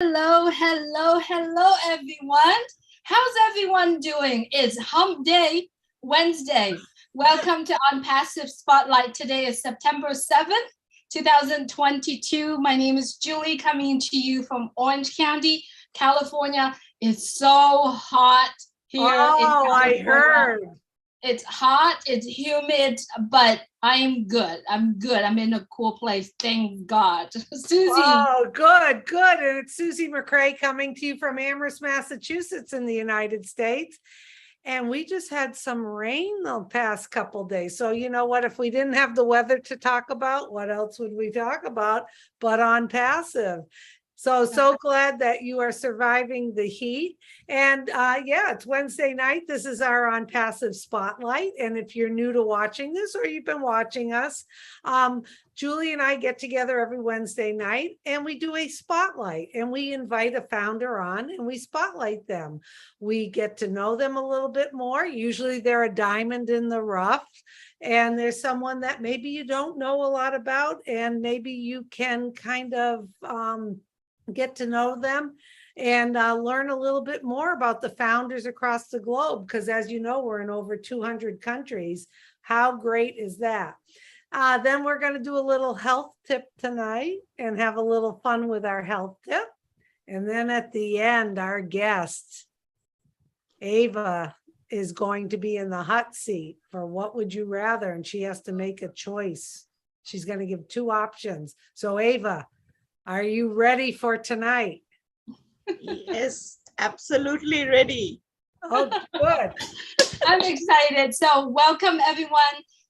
Hello, hello, hello, everyone. How's everyone doing? It's Hump Day, Wednesday. Welcome to OnPassive Spotlight. Today is September 7th, 2022. My name is Julie, coming to you from Orange County, California. It's so hot here in California. I heard. It's hot, it's humid, but I am good. I'm good. I'm in a cool place. Thank God. Susie. Oh, good. And it's Susie McCrae coming to you from Amherst, Massachusetts in the United States. And we just had some rain the past couple days. So you know what? If we didn't have the weather to talk about, what else would we talk about but OnPassive? So glad that you are surviving the heat. And yeah, it's Wednesday night. This is our OnPassive Spotlight. And if you're new to watching this or you've been watching us, Julie and I get together every Wednesday night and we do a spotlight and we invite a founder on and we spotlight them. We get to know them a little bit more. Usually they're a diamond in the rough. And there's someone that maybe you don't know a lot about, and maybe you can kind of get to know them and learn a little bit more about the founders across the globe, because as you know, we're in over 200 countries. How great is that? Then we're going to do a little health tip tonight and have a little fun with our health tip. And then at the end, our guest, Ava, is going to be in the hot seat for what would you rather, and she has to make a choice. She's going to give two options. So Ava, are you ready for tonight? Yes, absolutely ready. Oh, good. I'm excited. So welcome everyone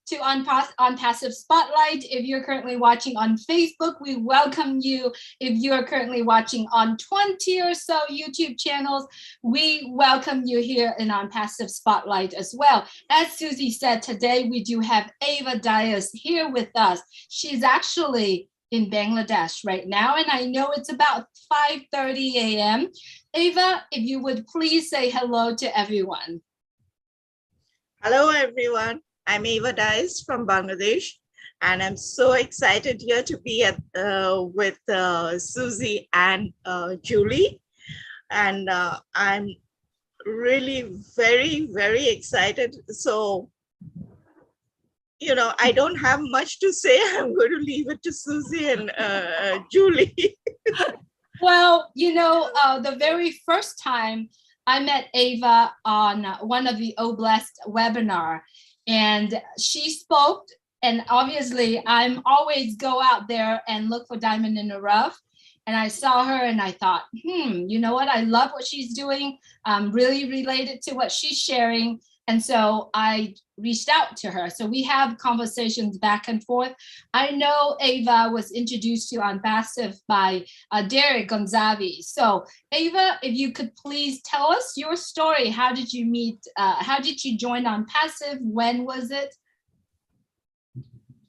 to OnPassive Spotlight. If you're currently watching on Facebook, we welcome you. If you're currently watching on 20 or so YouTube channels, we welcome you here in OnPassive Spotlight as well. As Susie said, today we do have Ava Dias here with us. She's actually in Bangladesh right now, and I know it's about 5:30 a.m. Ava, if you would please say hello to everyone. Hello, everyone. I'm Ava Dias from Bangladesh, and I'm so excited here to be with Susie and Julie. And I'm really very, very excited. So, you know, I don't have much to say. I'm going to leave it to Susie and Julie. Well, you know, the very first time I met Ava on one of the Oblast webinar, and she spoke, and obviously I'm always go out there and look for diamond in the rough. And I saw her and I thought, you know what? I love what she's doing. I'm really related to what she's sharing. And so I reached out to her. So we have conversations back and forth. I know Ava was introduced to OnPassive by Derek Gonzavi. So Ava, if you could please tell us your story. How did you meet? How did you join OnPassive? When was it?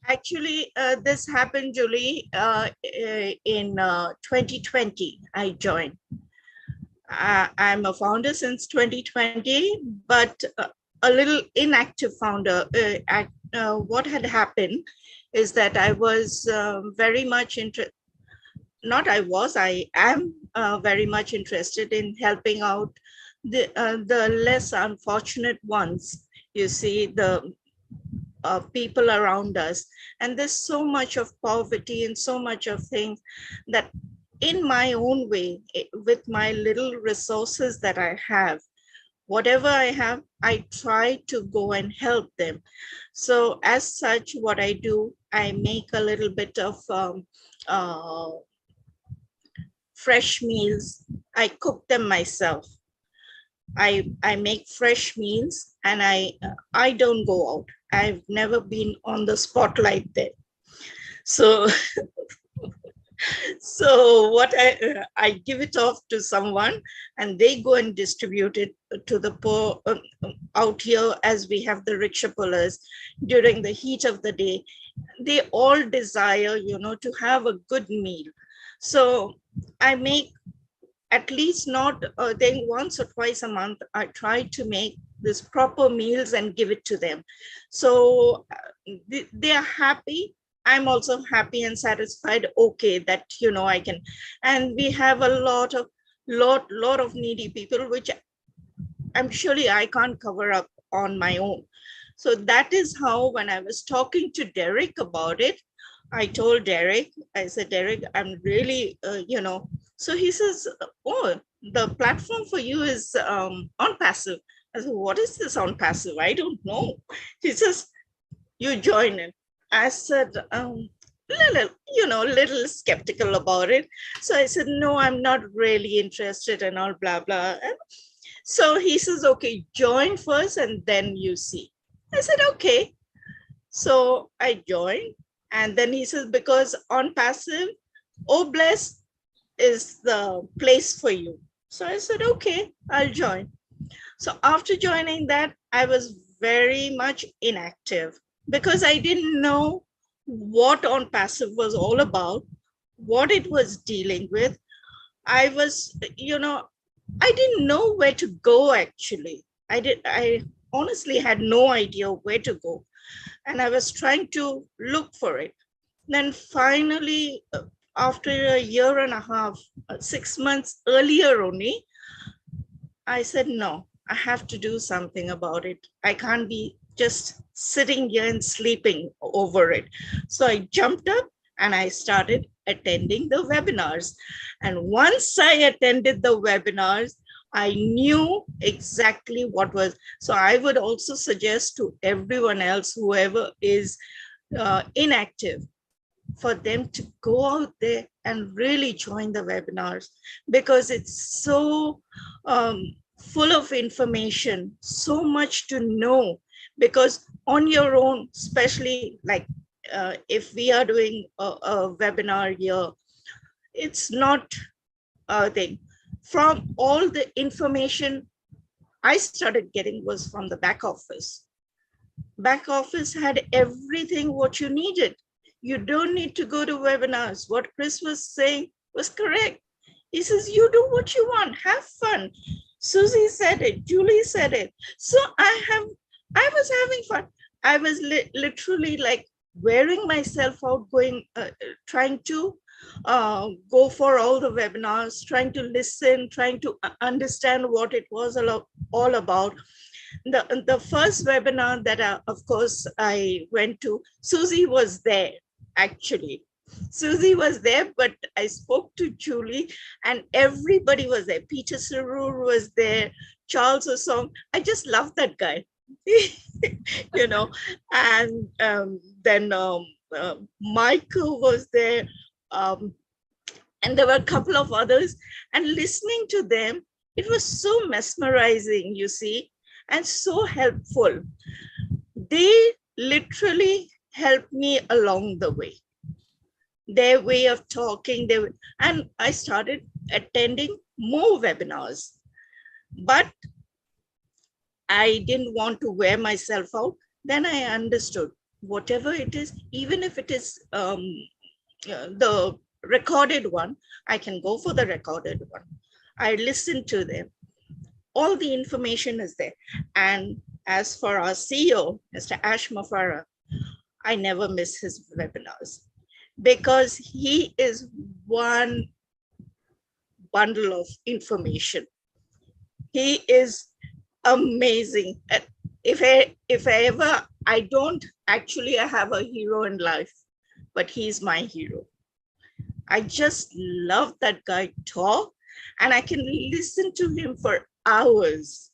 Actually, this happened, Julie, in 2020, I joined. I'm a founder since 2020, but a little inactive founder. What had happened is that I was very much interested, I am very much interested in helping out the less unfortunate ones. You see, the people around us. And there's so much of poverty and so much of things that in my own way, with my little resources that I have, whatever I have, I try to go and help them. So as such, what I do, I make a little bit of fresh meals. I cook them myself. I make fresh meals, and I don't go out. I've never been on the spotlight there. So what I give it off to someone, and they go and distribute it to the poor out here, as we have the rickshaw pullers during the heat of the day. They all desire, you know, to have a good meal. So I make at least not then once or twice a month, I try to make this proper meals and give it to them. So they are happy. I'm also happy and satisfied. Okay, that, you know, I can, and we have a lot of needy people, which I'm surely I can't cover up on my own. So that is how, when I was talking to Derek about it, I told Derek, I said, Derek, I'm really, so he says, oh, the platform for you is ONPASSIVE. I said, what is this ONPASSIVE? I don't know. He says, you join it. I said, little skeptical about it. So I said, no, I'm not really interested and all blah, blah. And so he says, okay, join first and then you see. I said, okay. So I joined. And then he says, because ONPASSIVE, Bless is the place for you. So I said, okay, I'll join. So after joining that, I was very much inactive because I didn't know what ONPASSIVE was all about, what it was dealing with. I was, I didn't know where to go actually. I honestly had no idea where to go. And I was trying to look for it. Then finally, after a year and a half, 6 months earlier only, I said, no, I have to do something about it. I can't be just sitting here and sleeping over it. So I jumped up and I started attending the webinars. And once I attended the webinars, I knew exactly what was. So I would also suggest to everyone else, whoever is inactive, for them to go out there and really join the webinars, because it's so full of information, so much to know. Because on your own, especially like if we are doing a webinar here, it's not a thing. From all the information I started getting was from the back office. Back office had everything what you needed. You don't need to go to webinars. What Chris was saying was correct. He says, you do what you want, have fun. Susie said it, Julie said it. So I was having fun. I was literally like wearing myself out, going, trying to go for all the webinars, trying to listen, trying to understand what it was all about. The first webinar that of course I went to, Susie was there actually. Susie was there, but I spoke to Julie and everybody was there. Peter Sarur was there, Charles Osong. I just love that guy, and then Michael was there. And there were a couple of others, and listening to them, it was so mesmerizing, you see, and so helpful. They literally helped me along the way. Their way of talking, and I started attending more webinars. But I didn't want to wear myself out. Then I understood, whatever it is, even if it is the recorded one, I can go for the recorded one. I listen to them. All the information is there. And as for our CEO, Mr. Ash Mafara, I never miss his webinars because he is one bundle of information. He is amazing. If I don't actually have a hero in life, but he's my hero. I just love that guy talk, and I can listen to him for hours.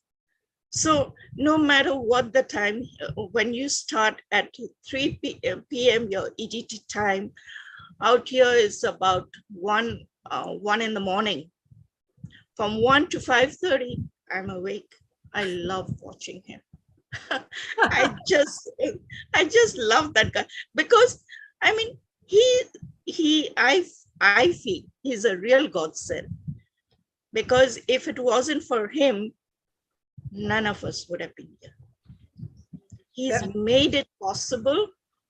So no matter what the time, when you start at 3 p.m. your EDT time, out here is about 1 in the morning. From 1 to 5:30, I'm awake. I love watching him. I just love that guy because, I mean, I feel he's a real godsend, because if it wasn't for him, none of us would have been here. He's made it possible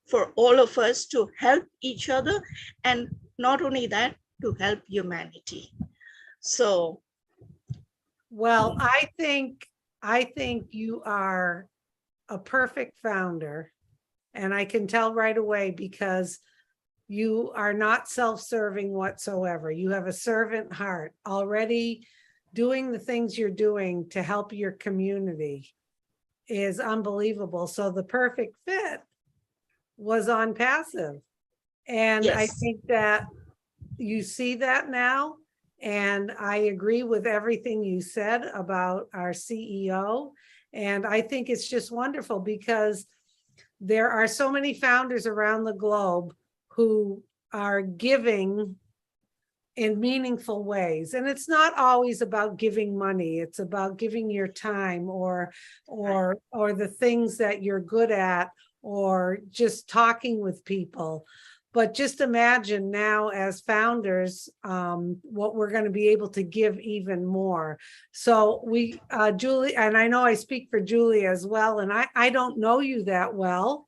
for all of us to help each other, and not only that, to help humanity. So, well, I think you are a perfect founder, and I can tell right away because You are not self-serving whatsoever. You have a servant heart, already doing the things you're doing to help your community is unbelievable. So the perfect fit was ONPASSIVE. And I Yes. think that you see that now. And I agree with everything you said about our CEO. And I think it's just wonderful because there are so many founders around the globe who are giving in meaningful ways. And it's not always about giving money. It's about giving your time or the things that you're good at, or just talking with people. But just imagine now as founders, what we're going to be able to give even more. So we, Julie, and I know I speak for Julie as well, and I don't know you that well,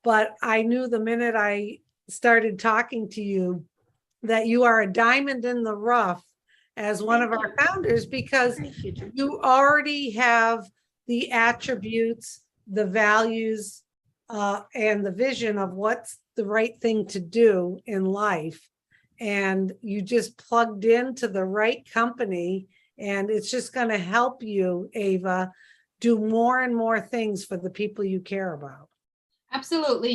but I knew the minute I started talking to you that you are a diamond in the rough as one of our founders, because you already have the attributes, the values, and the vision of what's the right thing to do in life. And you just plugged into the right company, and it's just going to help you, Ava, do more and more things for the people you care about. Absolutely.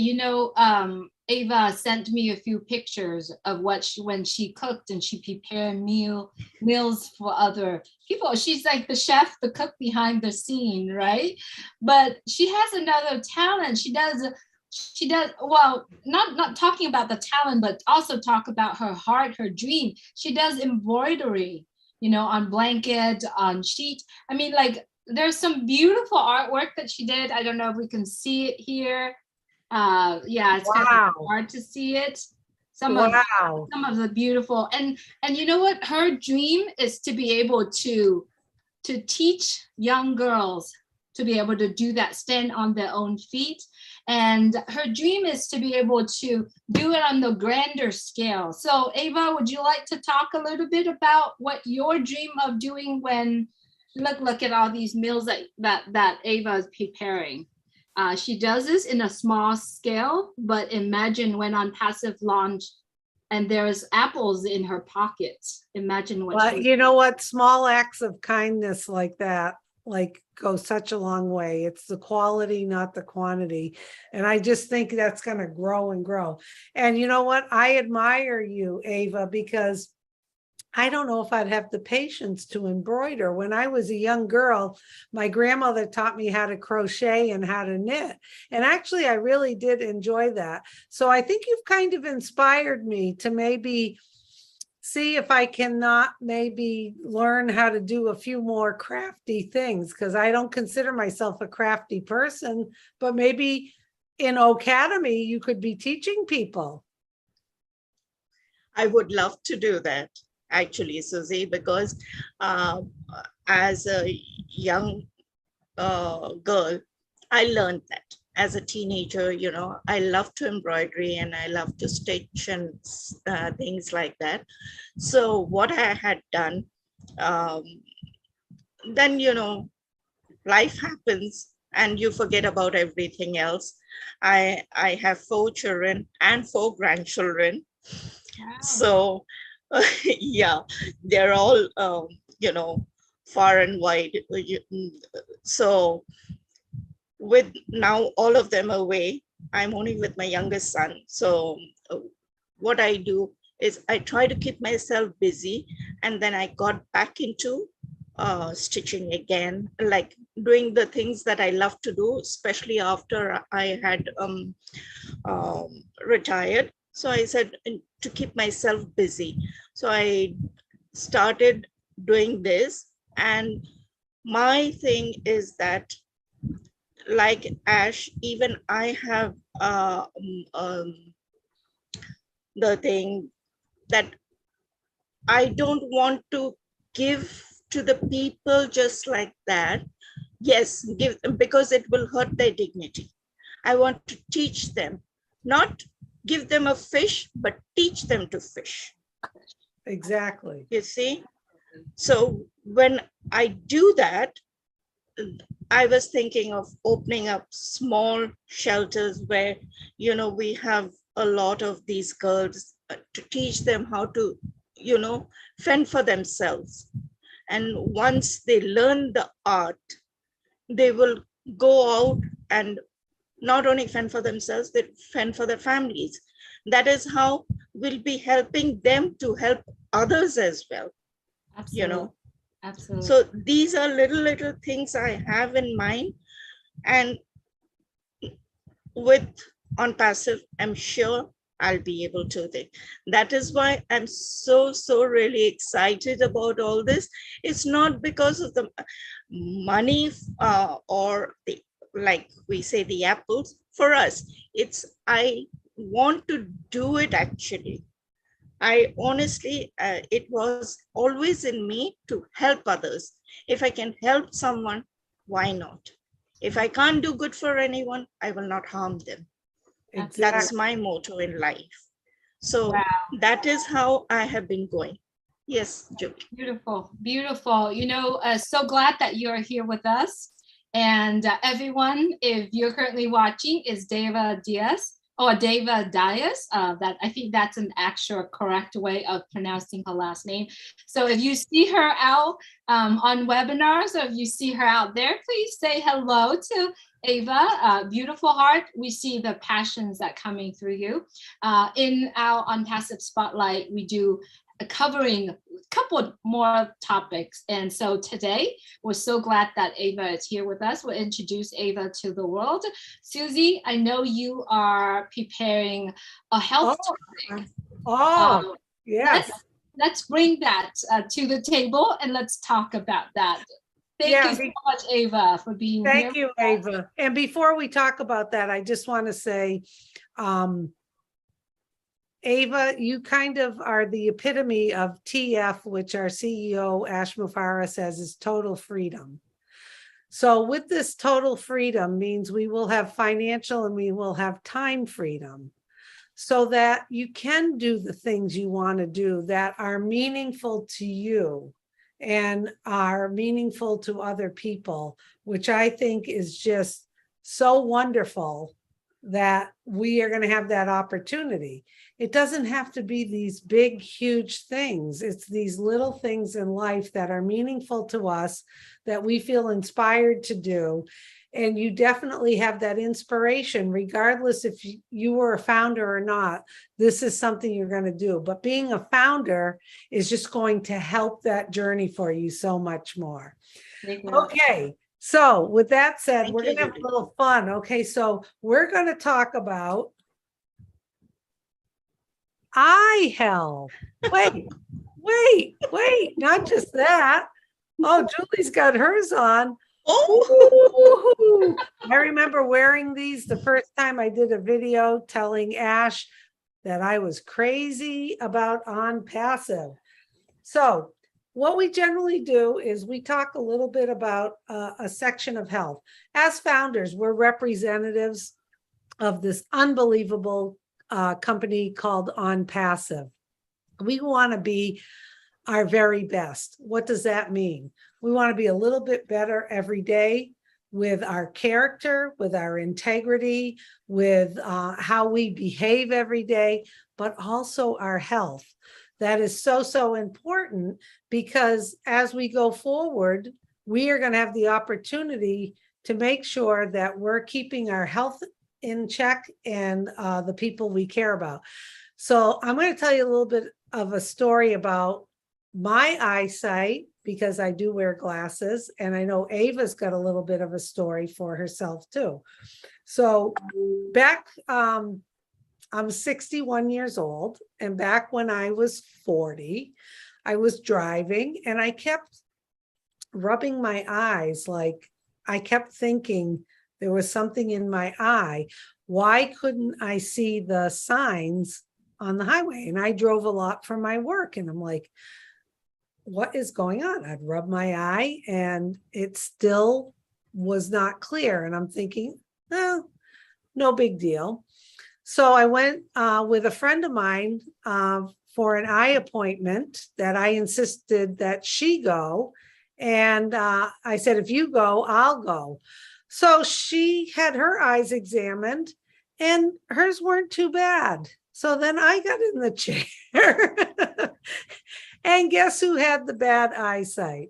Ava sent me a few pictures of when she cooked and she prepared meals for other people. She's like the chef, the cook behind the scene, right? But she has another talent. She does well, not talking about the talent, but also talk about her heart, her dream. She does embroidery, on blanket, on sheet. I mean, like, there's some beautiful artwork that she did. I don't know if we can see it here. Yeah, it's kind of hard to see it. Some of the beautiful, and you know what? Her dream is to be able to teach young girls to be able to do that, stand on their own feet. And her dream is to be able to do it on the grander scale. So Ava, would you like to talk a little bit about what your dream of doing when, look at all these meals that Ava is preparing? She does this in a small scale, but imagine when ONPASSIVE launched and there's apples in her pockets. Imagine what you know what? Small acts of kindness like that, go such a long way. It's the quality, not the quantity. And I just think that's going to grow and grow. And you know what? I admire you, Ava, because I don't know if I'd have the patience to embroider. When I was a young girl, my grandmother taught me how to crochet and how to knit. And actually, I really did enjoy that. So I think you've kind of inspired me to maybe see if I cannot maybe learn how to do a few more crafty things, because I don't consider myself a crafty person, but maybe in Academy, you could be teaching people. I would love to do that, actually, Susie, because as a young girl, I learned that. As a teenager, I love to embroidery and I love to stitch and things like that. So what I had done, then, life happens and you forget about everything else. I have 4 children and 4 grandchildren. Wow. So yeah, they're all, far and wide. So with now all of them away, I'm only with my youngest son. So what I do is I try to keep myself busy, and then I got back into stitching again, like doing the things that I love to do, especially after I had retired. So I said to keep myself busy. So I started doing this, and my thing is that, like Ash, even I have the thing that I don't want to give to the people just like that. Yes, give them, because it will hurt their dignity. I want to teach them, not give them a fish, but teach them to fish. Exactly. You see? So when I do that, I was thinking of opening up small shelters where, we have a lot of these girls to teach them how to, you know, fend for themselves. And once they learn the art, they will go out and not only fend for themselves, they fend for their families. That is how we'll be helping them to help others as well. Absolutely. You know, Absolutely. so these are little things I have in mind. And with ONPASSIVE, I'm sure I'll be able to do. That is why I'm so really excited about all this. It's not because of the money or the, like we say, the apples. For us, it's I want to do it actually. I honestly, it was always in me to help others. If I can help someone, why not? If I can't do good for anyone, I will not harm them. Exactly. That's my motto in life. So Wow. that is how I have been going. Yes, Julie. Beautiful, beautiful. You know, so glad that you're here with us. And everyone, if you're currently watching, is Deva Diaz. Oh, Deva Diaz. That I think that's an actual correct way of pronouncing her last name. So if you see her out on webinars, or if you see her out there, please say hello to Ava. Beautiful heart. We see the passions that coming through you. In our ONPASSIVE Spotlight, we do covering a couple more topics. And so today, we're so glad that Ava is here with us. We'll introduce Ava to the world. Susie, I know you are preparing a health topic. Yes. Let's bring that to the table and let's talk about that. Thank you so much, Ava, for being here. Thank you, Ava. And before we talk about that, I just want to say, Ava, you kind of are the epitome of TF, which our CEO, Ash Mufarah, says is total freedom. So with this total freedom means we will have financial and we will have time freedom so that you can do the things you want to do that are meaningful to you and are meaningful to other people, which I think is just so wonderful that we are going to have that opportunity. It doesn't have to be these big, huge things. It's these little things in life that are meaningful to us that we feel inspired to do. And you definitely have that inspiration, regardless if you were a founder or not. This is something you're going to do. But being a founder is just going to help that journey for you so much more. Okay. So with that said, we're going to have a little fun. Okay. So we're going to talk about eye health. Wait, not just that. Oh, Julie's got hers on. Oh, I remember wearing these the first time I did a video telling Ash that I was crazy about ONPASSIVE. So what we generally do is we talk a little bit about a section of health. As founders, we're representatives of this unbelievable company called ONPASSIVE. We want to be our very best. What does that mean? We want to be a little bit better every day with our character, with our integrity, with how we behave every day, but also our health. That is so important because as we go forward, we are going to have the opportunity to make sure that we're keeping our health in check and the people we care about. So I'm going to tell you a little bit of a story about my eyesight, because I do wear glasses, and I know Ava's got a little bit of a story for herself too. So back, I'm 61 years old, and back when I was 40, I was driving and I kept rubbing my eyes. Like I kept thinking there was something in my eye. Why couldn't I see the signs on the highway? And I drove a lot for my work, and I'm like, what is going on? I'd rub my eye and it still was not clear. And I'm thinking, well, no big deal. So I went with a friend of mine for an eye appointment that I insisted that she go. And I said, if you go, I'll go. So she had her eyes examined, and hers weren't too bad. So then I got in the chair. And guess who had the bad eyesight?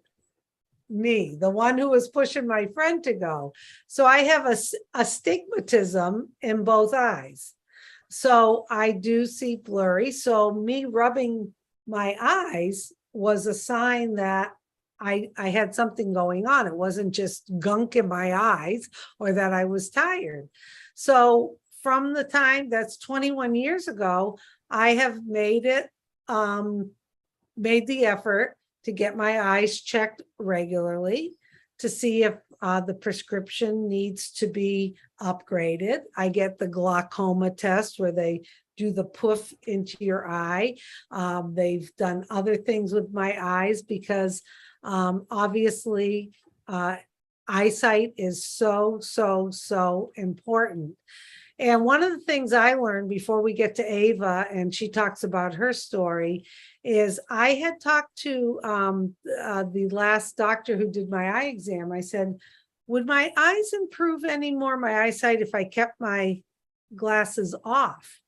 Me, the one who was pushing my friend to go. So I have astigmatism in both eyes. So I do see blurry. So me rubbing my eyes was a sign that I had something going on. It wasn't just gunk in my eyes or that I was tired. So from the time, that's 21 years ago, I have made the effort to get my eyes checked regularly to see if the prescription needs to be upgraded. I get the glaucoma test where they do the poof into your eye. They've done other things with my eyes because obviously eyesight is so important. And one of the things I learned before we get to Ava, and she talks about her story, is I had talked to the last doctor who did my eye exam. I said, would my eyes improve any more, my eyesight, if I kept my glasses off?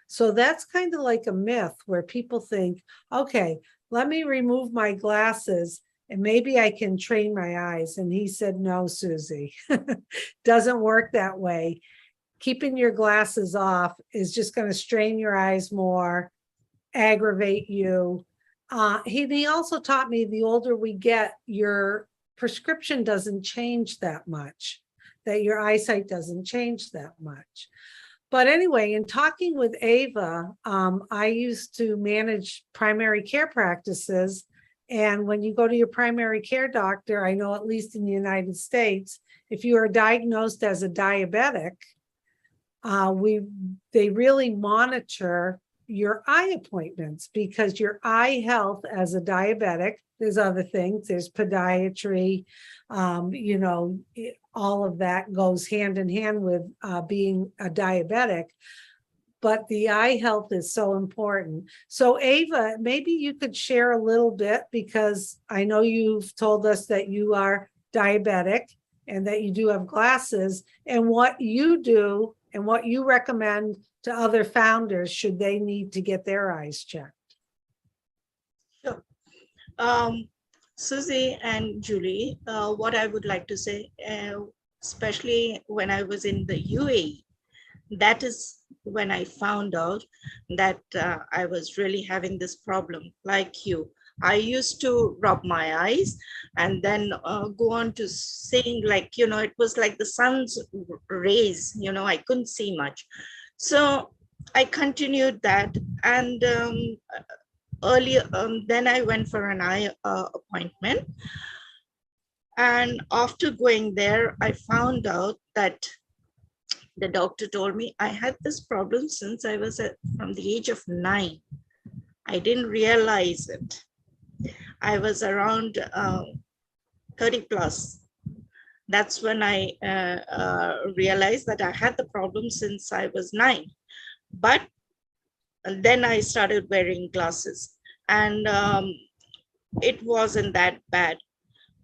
So that's kind of like a myth where people think, okay, let me remove my glasses and maybe I can train my eyes. And he said, no, Susie, doesn't work that way. Keeping your glasses off is just going to strain your eyes more, aggravate you. He also taught me the older we get, your prescription doesn't change that much, that your eyesight doesn't change that much. But anyway, in talking with Ava, I used to manage primary care practices. And when you go to your primary care doctor, I know at least in the United States, if you are diagnosed as a diabetic, they really monitor your eye appointments because your eye health as a diabetic, there's other things, there's podiatry, all of that goes hand in hand with being a diabetic, but the eye health is so important. So Ava, maybe you could share a little bit, because I know you've told us that you are diabetic and that you do have glasses, and what you do and what you recommend to other founders should they need to get their eyes checked. Sure. Susie and Julie, what I would like to say, especially when I was in the UAE, that is when I found out that I was really having this problem like you. I used to rub my eyes and then go on to saying, like, it was like the sun's rays, I couldn't see much. So I continued that. And earlier, then I went for an eye appointment. And after going there, I found out that the doctor told me I had this problem since I was from the age of 9. I didn't realize it. I was around 30 plus. That's when I realized that I had the problem since I was 9. But then I started wearing glasses, and it wasn't that bad.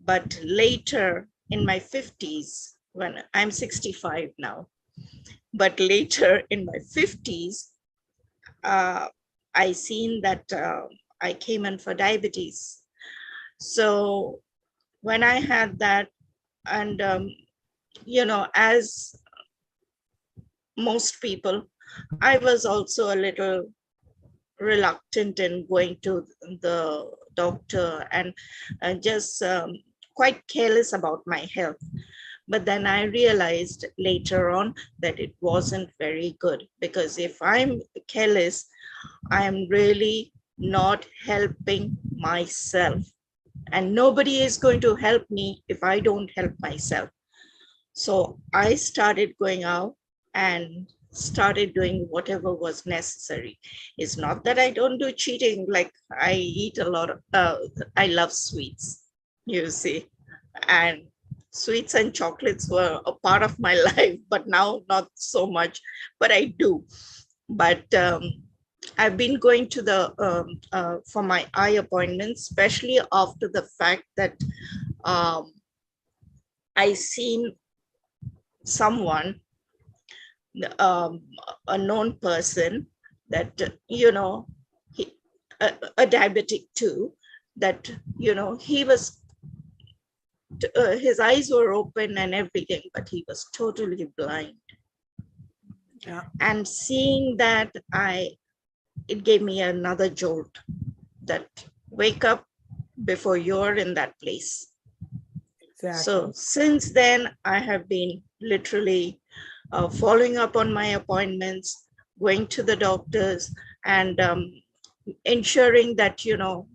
But later in my 50s, when I'm 65 now, but later in my 50s, I seen that I came in for diabetes. So when I had that, and as most people, I was also a little reluctant in going to the doctor and just quite careless about my health. But then I realized later on that it wasn't very good, because if I'm careless, I'm really not helping myself. And nobody is going to help me if I don't help myself. So I started going out and started doing whatever was necessary. It's not that I don't do cheating, like I eat a lot of, I love sweets, you see, and sweets and chocolates were a part of my life, but now not so much, but I do. But I've been going to the for my eye appointments, especially after the fact that I seen someone a known person that, you know, a diabetic too, that, you know, he was, his eyes were open and everything, but he was totally blind. Yeah. And seeing that, it gave me another jolt, that wake up before you're in that place. Exactly. So since then, I have been literally following up on my appointments, going to the doctors, and ensuring that, you know,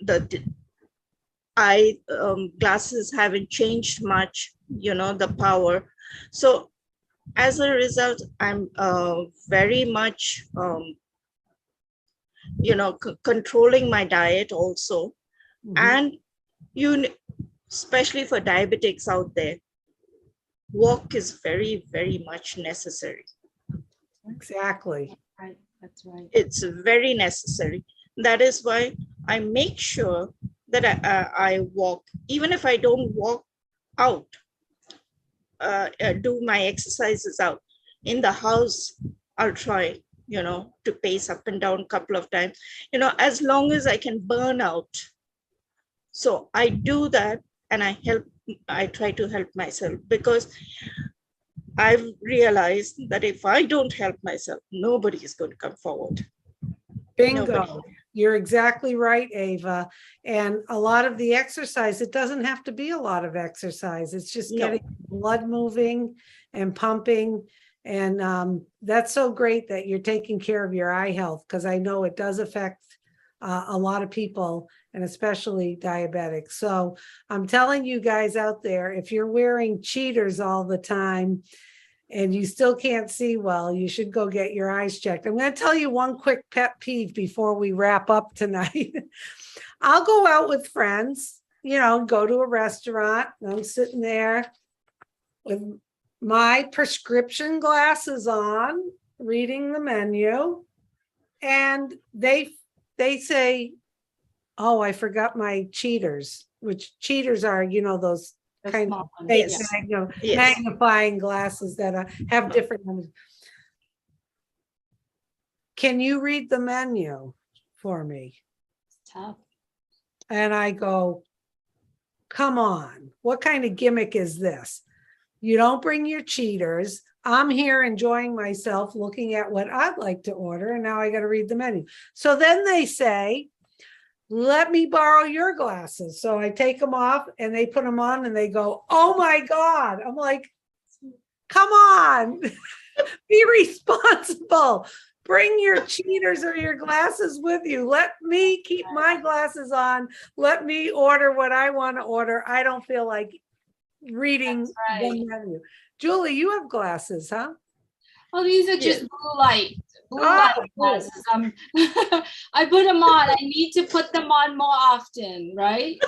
the eye glasses haven't changed much, you know, the power. So as a result, I'm very much, you know, controlling my diet also. Mhm. And especially for diabetics out there, walk is very, very much necessary. Exactly. Right, that's right. It's very necessary. That is why I make sure that I walk, even if I don't walk out, do my exercises out in the house. I'll try, you know, to pace up and down a couple of times, you know, as long as I can burn out. So I do that, and I try to help myself, because I've realized that if I don't help myself, nobody is going to come forward. Bingo. Nobody. You're exactly right, Ava. And a lot of the exercise, it doesn't have to be a lot of exercise. It's just No. getting blood moving and pumping. And that's so great that you're taking care of your eye health, because I know it does affect a lot of people, and especially diabetics. So I'm telling you guys out there, if you're wearing cheaters all the time and you still can't see well, you should go get your eyes checked. I'm going to tell you one quick pet peeve before we wrap up tonight. I'll go out with friends, you know, go to a restaurant, and I'm sitting there with my prescription glasses on, reading the menu, and they say, "Oh, I forgot my cheaters," which cheaters are, you know, those The kind small of ones, fake yeah. Yes. magnifying glasses that have different numbers. Can you read the menu for me? It's tough. And I go, come on, what kind of gimmick is this? You don't bring your cheaters. I'm here enjoying myself, looking at what I'd like to order, and now I got to read the menu. So then they say, let me borrow your glasses. So I take them off and they put them on and they go, oh my God. I'm like, come on, be responsible. Bring your cheaters or your glasses with you. Let me keep my glasses on. Let me order what I want to order. I don't feel like reading the menu. Julie, you have glasses, huh? Oh, these are just Yes. blue light glasses. I put them on. I need to put them on more often, right?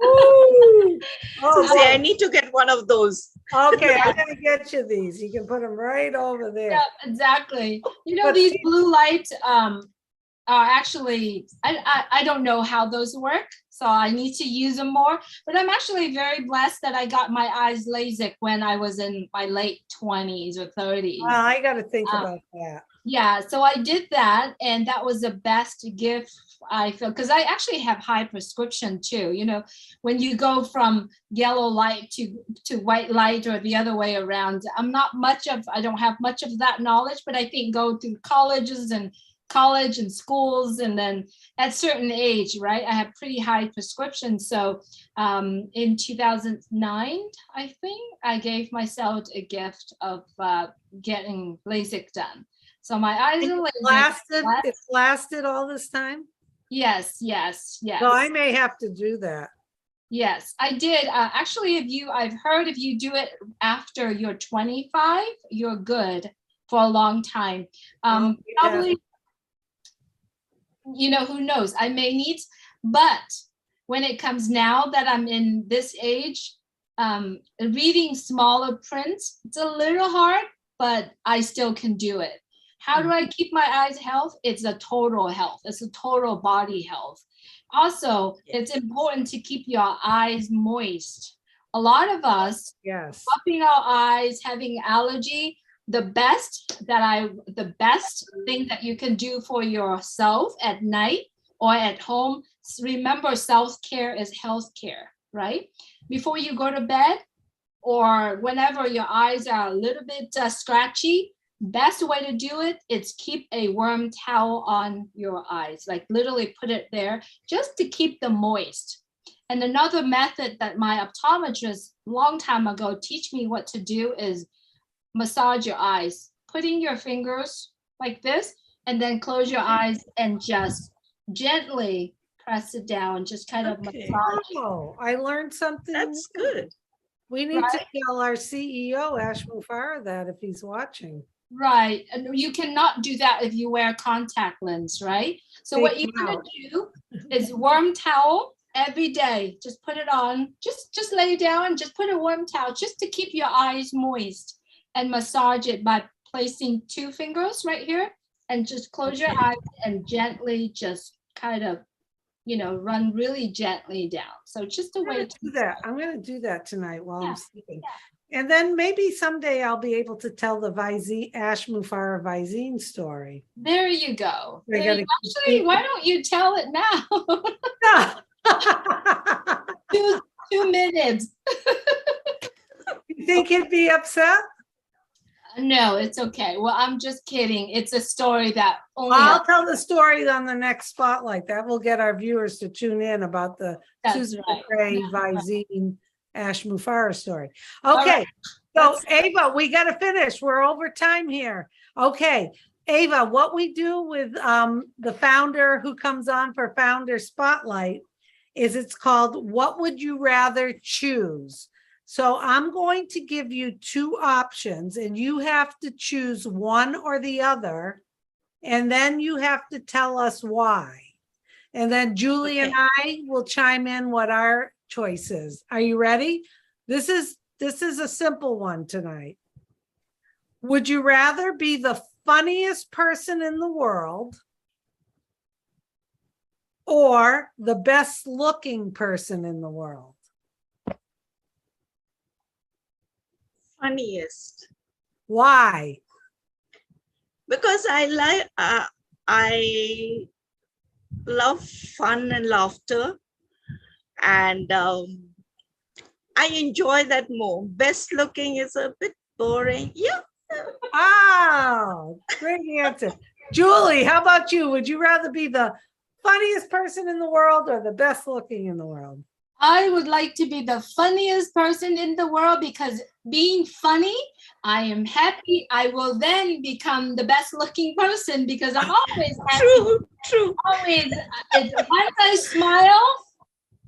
Ooh. Oh, Susie, I need to get one of those. okay, I'm gonna get you these. You can put them right over there. Yeah, exactly. You know, But these see- blue lights are actually, I don't know how those work, so I need to use them more. But I'm actually very blessed that I got my eyes LASIK when I was in my late 20s or 30s. Well, I got to think about that. Yeah, so I did that, and that was the best gift I feel, because I actually have high prescription too. You know, when you go from yellow light to white light or the other way around, I don't have much of that knowledge, but I think go through college and schools, and then at certain age, right, I have pretty high prescription. So in 2009, I think I gave myself a gift of getting LASIK done. So my eyes are LASIK. It's lasted all this time? Yes. So I may have to do that. Yes, I did. Actually, I've heard if you do it after you're 25, you're good for a long time. Yeah. Probably, you know, who knows? I may need, but when it comes now that I'm in this age, reading smaller prints, it's a little hard, but I still can do it. How do I keep my eyes health? It's a total health. It's a total body health. Also, it's important to keep your eyes moist A lot of us Yes. rubbing our eyes, having allergy, the best thing that you can do for yourself at night or at home, remember self-care is healthcare, right? Before you go to bed or whenever your eyes are a little bit scratchy, best way to do it is keep a warm towel on your eyes, like literally put it there just to keep them moist. And another method that my optometrist long time ago teach me what to do is massage your eyes, putting your fingers like this, and then close your eyes and just gently press it down, just kind of Okay. massage. Oh, I learned something. That's new. good. We need to Right. tell our CEO, Ash Mufareh, that if he's watching. Right, and you cannot do that if you wear contact lens, right? So Take what you them want out. to do is warm towel every day. Just put it on, just lay down and just put a warm towel just to keep your eyes moist and massage it by placing 2 fingers right here and just close your Okay. eyes and gently just kind of, run really gently down. So just a I'm way gonna to do that. I'm going to do that tonight while I'm Yeah, sleeping. And then maybe someday I'll be able to tell the Ash Mufareh Visine story. There you go. I gotta Actually, why don't you tell it now? two, 2 minutes. You think he'd be upset? No, it's okay. Well, I'm just kidding. It's a story that only I'll tell the story on the next spotlight. That will get our viewers to tune in about the That's Susan right. McRae, Visine, Ash Mufareh story. All Okay, right. so Let's- Ava, we got to finish. We're over time here. Okay, Ava, what we do with the founder who comes on for Founder Spotlight is it's called What Would You Rather Choose? So I'm going to give you 2 options and you have to choose one or the other. And then you have to tell us why. And then Julie and I will chime in what our choice is. Are you ready? This is a simple one tonight. Would you rather be the funniest person in the world or the best looking person in the world? Funniest. Why? Because I love fun and laughter, and I enjoy that more. Best looking is a bit boring. Yeah. Oh, great answer. Julie, how about you? Would you rather be the funniest person in the world or the best looking in the world? I would like to be the funniest person in the world because being funny, I am happy. I will then become the best looking person because I'm always happy. True. Always, once I smile,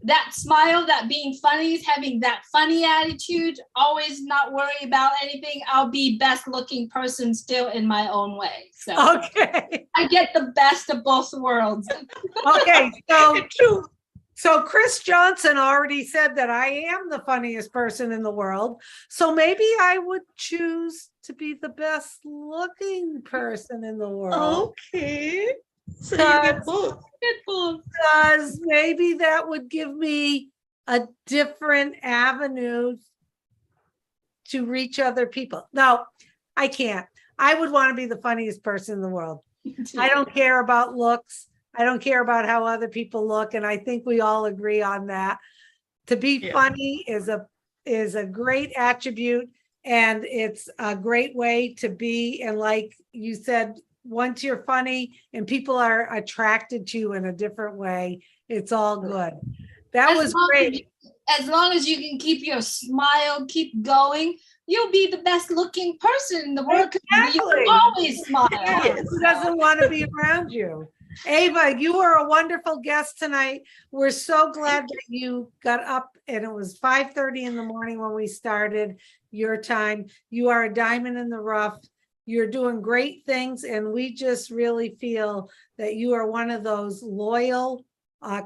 that being funny is having that funny attitude, always not worry about anything. I'll be best looking person still in my own way. So Okay. I get the best of both worlds. Okay. So True. So Chris Johnson already said that I am the funniest person in the world. So maybe I would choose to be the best looking person in the world. Okay. So you get both. Because maybe that would give me a different avenue to reach other people. No, I can't. I would want to be the funniest person in the world. I don't care about looks. I don't care about how other people look. And I think we all agree on that. To be funny is a great attribute, and it's a great way to be. And like you said, once you're funny and people are attracted to you in a different way, it's all good. That was great. As long as you can keep your smile, keep going, you'll be the best looking person in the world. Exactly. You can always smile. Yes. Who doesn't want to be around you? Ava, you were a wonderful guest tonight. We're so glad that you got up, and it was 5:30 in the morning when we started your time. You are a diamond in the rough. You're doing great things, and we just really feel that you are one of those loyal,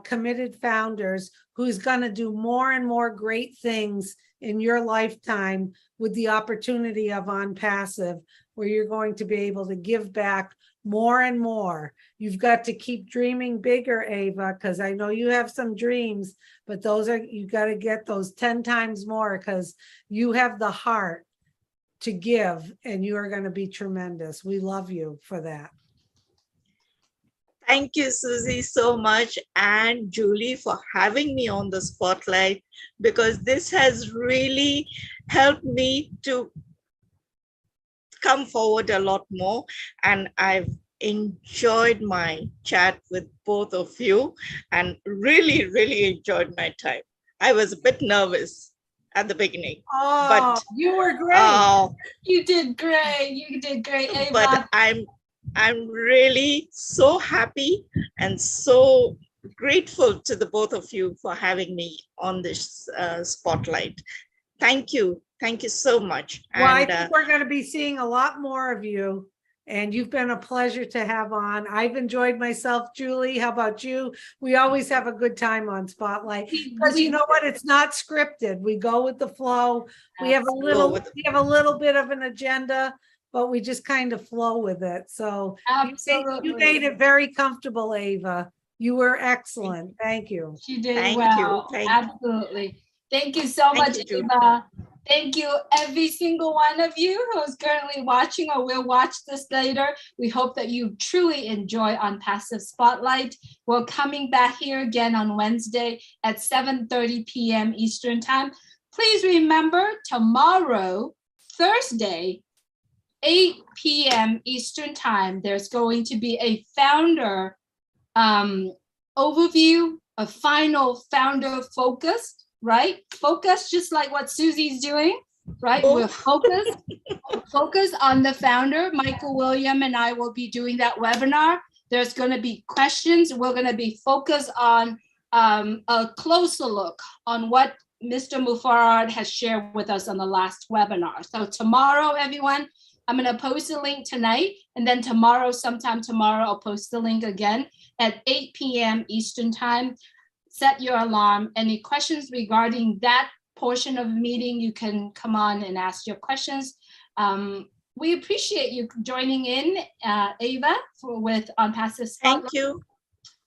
committed founders who's going to do more and more great things in your lifetime with the opportunity of ONPASSIVE, where you're going to be able to give back more and more. You've got to keep dreaming bigger, Ava, because I know you have some dreams, but those are, you got to get those 10 times more because you have the heart to give and you are going to be tremendous. We love you for that. Thank you, Susie, so much, and Julie, for having me on the spotlight, because this has really helped me to come forward a lot more. And I've enjoyed my chat with both of you and really, really enjoyed my time. I was a bit nervous at the beginning. Oh, but you were great. You did great. You did great, Ava. But I'm really so happy and so grateful to the both of you for having me on this spotlight. Thank you. Thank you so much. Well, I And think we're going to be seeing a lot more of you, and you've been a pleasure to have on. I've enjoyed myself. Julie, how about you? We always have a good time on Spotlight because you know what? It's not scripted. We go with the flow. We have a little bit of an agenda, but we just kind of flow with it. So you made it very comfortable, Ava. You were excellent. Thank you. She did Thank well. you. Absolutely. Thank you so much, Ava. Thank you, every single one of you who is currently watching or will watch this later. We hope that you truly enjoy ONPASSIVE Spotlight. We're coming back here again on Wednesday at 7:30 p.m. Eastern Time. Please remember, tomorrow, Thursday, 8 p.m. Eastern Time, there's going to be a founder overview, a final founder focused. Right? Focus, just like what Susie's doing, right? We're focused on the founder. Michael William and I will be doing that webinar. There's going to be questions. We're going to be focused on a closer look on what Mr. Mufarad has shared with us on the last webinar. So tomorrow, everyone, I'm going to post a link tonight, and then tomorrow, sometime tomorrow, I'll post the link again at 8 p.m. Eastern Time. Set your alarm. Any questions regarding that portion of the meeting, you can come on and ask your questions. We appreciate you joining in, Ava, with ONPASSIVE Spotlight. Thank you.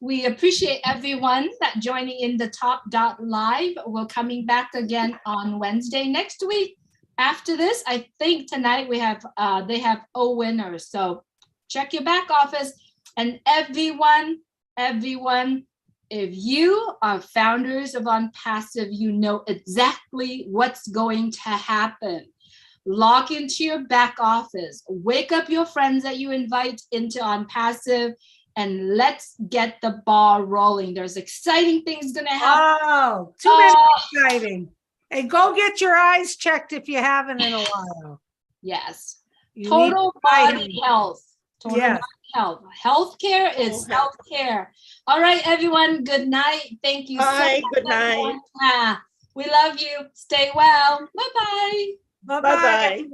We appreciate everyone that joining in the Top Dot Live. We're coming back again on Wednesday next week. After this, I think tonight we have they have O winners. So check your back office. And everyone, if you are founders of ONPASSIVE, you know exactly what's going to happen. Log into your back office, wake up your friends that you invite into ONPASSIVE, and let's get the ball rolling. There's exciting things gonna happen. Oh, too many exciting. And go get your eyes checked if you haven't in a while. Yes. You Total body health. Total body health. Healthcare is self-care. All right, everyone. Good night. Thank you. Bye. So Good night. We love you. Stay well. Bye-bye. Bye-bye.